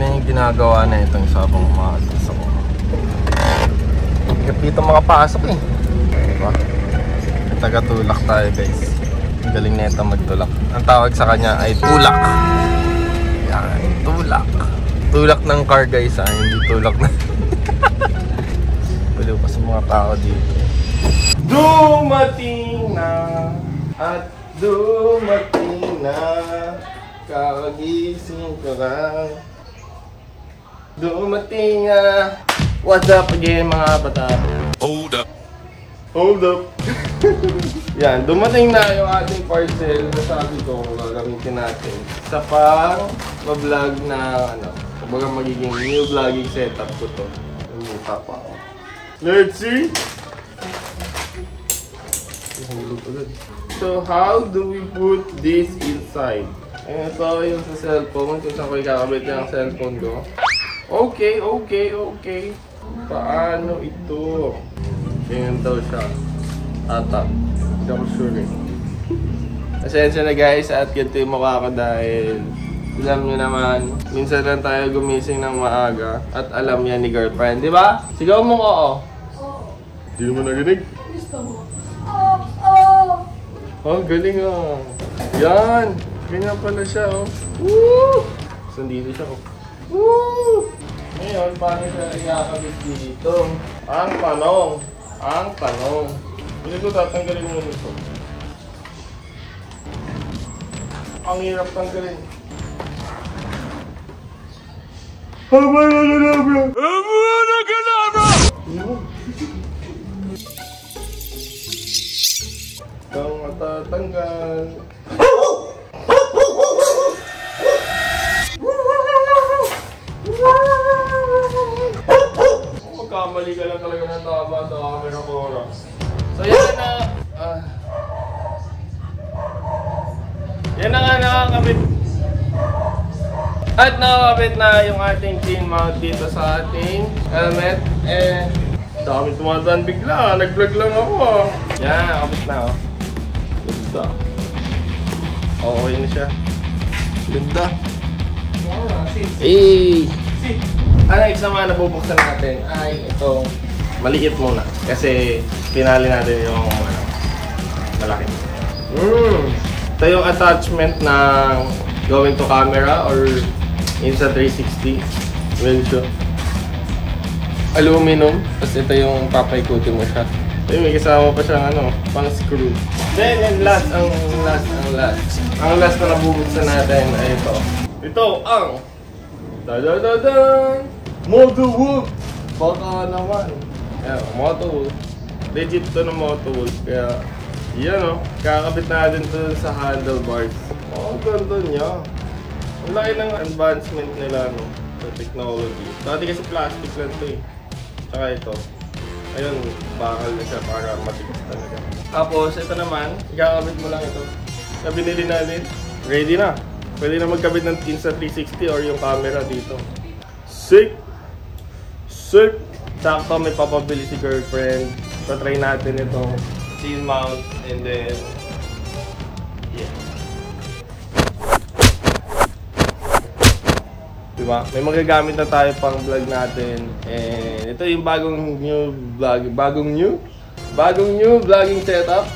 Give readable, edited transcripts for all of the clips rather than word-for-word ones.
Tignan yung ginagawa na itong sabang umakas ako. Dito makapasok eh. Diba? Taga-tulak tayo guys. Galing na ito magtulak. Ang tawag sa kanya ay tulak. Yan, tulak. Tulak ng car guys ha, hindi tulak na. Paliw pa sa mga tao dito. Dumating na at dumating na, kakagising ko lang. Dumating na. What's up again mga bata? Hold up. Hold up. Yan, dumating na yung ating parcel na sabi ko gagamitin natin sa pang-vlog na ano, kumbaga magiging new vlogging setup ko to. Mukha pa ako. Let's see. So how do we put this inside? Ito yung sa cellphone, kung saan ko ikakabit yung cellphone ko. Okay. Paano ito? Ganyan daw siya. Atap. Hindi ako sure eh. Asensya na guys at ganito yung mukha ko dahil alam nyo naman, minsan lang tayo gumising ng maaga at alam yan ni girlfriend, di ba? Sigaw mong oo. Hindi mo narinig? Gusto mo? Oh, galing ah. Yan. Ganyan pala siya oh. Woo! Sandito siya oh. Woo! Ngayon, paano siya ikakabit dito? Ang tanong. Hindi ko tatanggalin mo nito. Ang hirap tanggalin. Abracadabra! Kang matatanggal. Magkamali ka lang talaga ng tama sa camera ko. So yan na. Yan na nga nakakabit. At nakakabit na yung ating chain mount dito sa ating helmet. Eh, dami tumadaan bigla. Nag-vlog lang ako. Yan, nakakabit na oh. Ganda. Okay na siya. Ganda. Eh! Ang next naman na bubuksan natin ay itong maliit muna. Kasi pinali natin yung malaki. Ito yung attachment ng going to camera or Insta360. Well, aluminum. Tapos ito yung papaikutin mo siya. Ito may kasama pa siyang ano, pang screw. Then last. Ang last na nabubuksan natin ay ito. Ito ang Motovwolf! Baka naman. Ayan, Motovwolf. Legit to na Motovwolf. Kaya, yan o. Kakabit natin to sa handlebars. Oh, ang ganda niya. Ang laki ng advancement nila, no? Sa technology. Dati kasi plastic lang to eh. Tsaka ito. Ayun, bakal na siya para matigas talaga. Tapos, ito naman. Kakabit mo lang ito. Na binili natin. Ready na. Pwede na magkabit ng Insta360 or yung camera dito. Sick! Sakto may papabili si girlfriend. So try natin itong chain mount and then yeah. Diba? May magagamit na tayo pang vlog natin. And ito yung bagong new vlogging setup.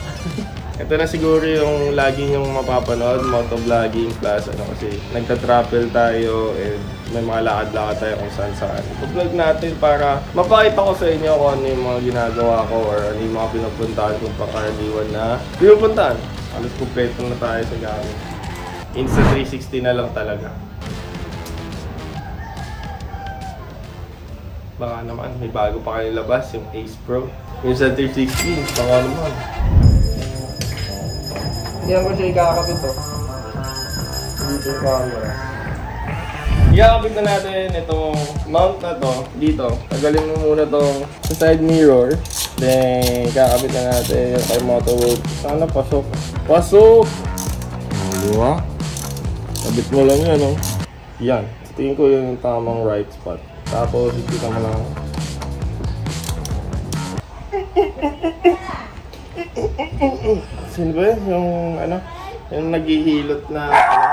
Ito na siguro yung lagi nyong mapapanood, motovlogging plus ano kasi nagta-travel tayo and may mga lakad-lakad tayo kung saan-saan. Ito-vlog natin para mapakita ko sa inyo kung ano yung mga ginagawa ko or ano yung mga pinupuntahan kong pangkaraniwan na pinupuntahan. Alos kumpleto na tayo sa gamit. Insta360 na lang talaga. Baka naman, may bago pa kayo labas, yung Ace Pro. Insta360, baka naman. Yan ko siya ikakabit to. Dito yung camera. Ikakabit na natin itong mount na to dito. Tagalin mo muna tong sa side mirror. Then ikakabit na natin yung kay Motovwolf. Sana pasok. Pasok! Diba? Kabit mo lang yan, no? Yan. Tingin ko yung tamang right spot. Tapos ikita mo lang. Sino ba yun? Yung ano? Yung naghihilot na ano?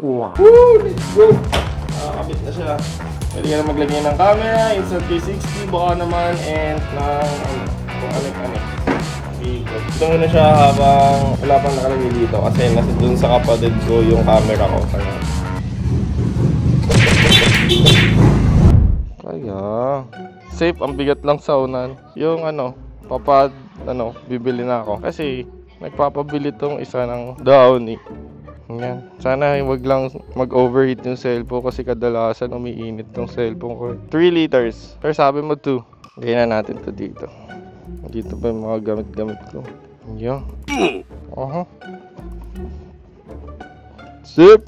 Wow. Woo! Let's go! Nakakabit na siya. Pwede ka na maglagay ng camera, insert 360, baka naman, and ng kung ano-ano. Ito muna siya habang wala pang nakalagay dito kasi nasa dun sa kapatid ko yung camera ko. Kaya safe, ang bigat lang sa unan. Yung bibili na ako kasi nagpapabili tong isa ng Downy. Yan. Sana wag lang mag-overheat yung cellphone kasi kadalasan umiinit tong cellphone ko. 3 liters. Pero sabi mo 2. Gawin na natin to dito. Dito pa yung mga gamit-gamit ko. Yan. Sip!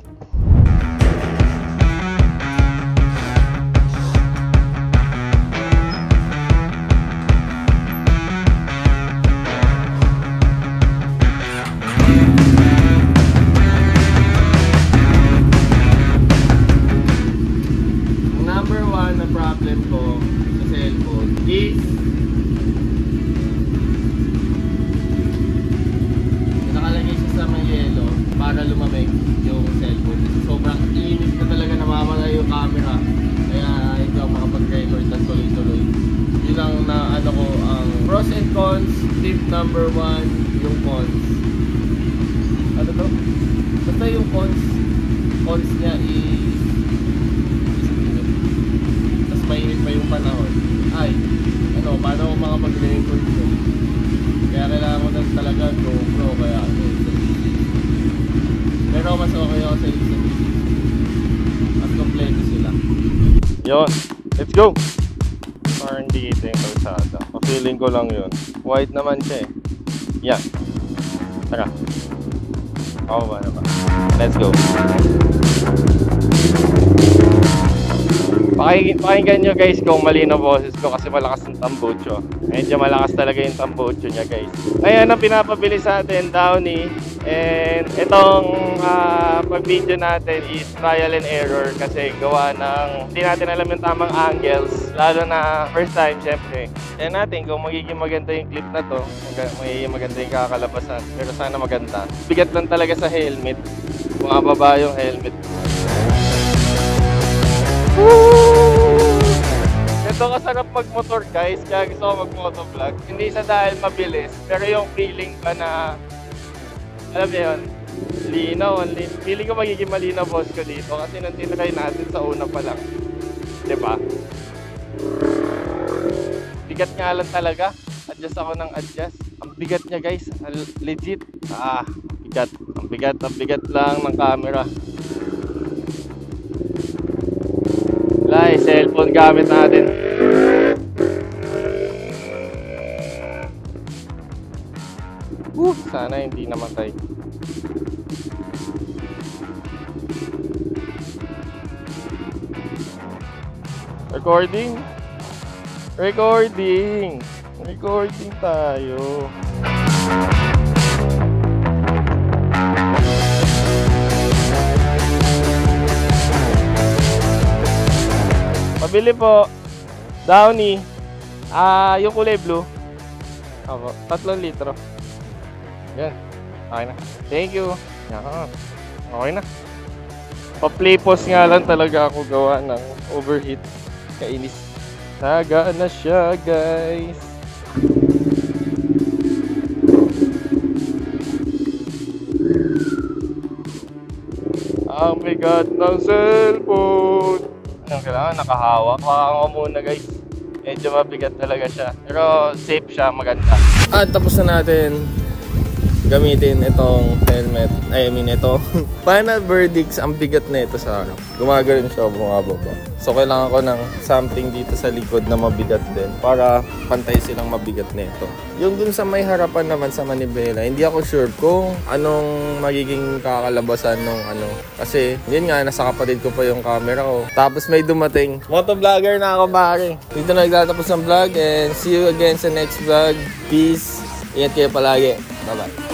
Number 1 na problem ko sa cellphone is nakalagay siya sa may yelo para lumamig yung cellphone. Sobrang init na talaga, namamala yung camera. Kaya hindi ako makapag-record ng tuloy-tuloy. Yun ang ang pros and cons. Tip number 1, yung cons. Ano to? Basta yung cons niya is mainit pa yung panahon. Paano ako makapag-record ko? Kaya kailangan ko lang talaga GoPro, kaya pero mas okay ako sa isang mas kompleto sila. Yun, let's go! Parang hindi ito yung kalsada. Pa-feeling ko lang yun. White naman siya eh. Yan. Tara. Ako ba naman? Let's go! Pakinggan nyo guys kung mali na boses ko kasi malakas yung tambucho. Medyo malakas talaga yung tambucho niya guys. Ayan ang pinapabili sa atin, Downy. And itong pag-video natin is trial and error kasi gawa ng hindi natin alam yung tamang angles. Lalo na first time syempre. Ayan natin kung magiging maganda yung clip na to. Magiging maganda yung kakalabasan. Pero sana maganda. Bigat lang talaga sa helmet. Bumababa yung helmet. Ito kasarap magmotor guys, kaya gusto ko mag-motovlog. Hindi sa dahil mabilis, pero yung feeling ba na, alam niyo yun, linaw. Feeling ko magiging malinaw boss ko dito kasi nung tinry natin sa una pa lang. Diba? Bigat nga lang talaga. Adjust ako ng adjust. Ang bigat niya guys, legit. Bigat. Ang bigat lang ng camera. Cellphone gamit natin. Sana hindi namatay. Recording tayo. Pabili po, Downy, yung kulay blue. Ako, 3 litro. Yan, okay na. Thank you. Yan, okay na. Pa-play-pause nga lang talaga ako gawa ng overheat. Kainis. Naga na siya, guys. Ang bigat ng cellphone. Ang kailangan nakahawak. Hawakan ko muna guys. Medyo mabigat talaga siya. Pero safe siya, maganda. At tapos na natin gamitin itong helmet. Ito. Final verdicts, ang bigat na ito sa harap. Gumagano'n siya, bumababa. So kailangan ko ng something dito sa likod na mabigat din para pantay silang mabigat na ito. Yung dun sa may harapan naman sa manibela, hindi ako sure kung anong magiging kakalabasan nung Kasi yun nga, nasa kapatid ko pa yung camera ko. Tapos may dumating. Motovlogger na ako pare. Dito na nagtatapos ng vlog and see you again sa next vlog. Peace. Ingat kayo palagi. Bye-bye.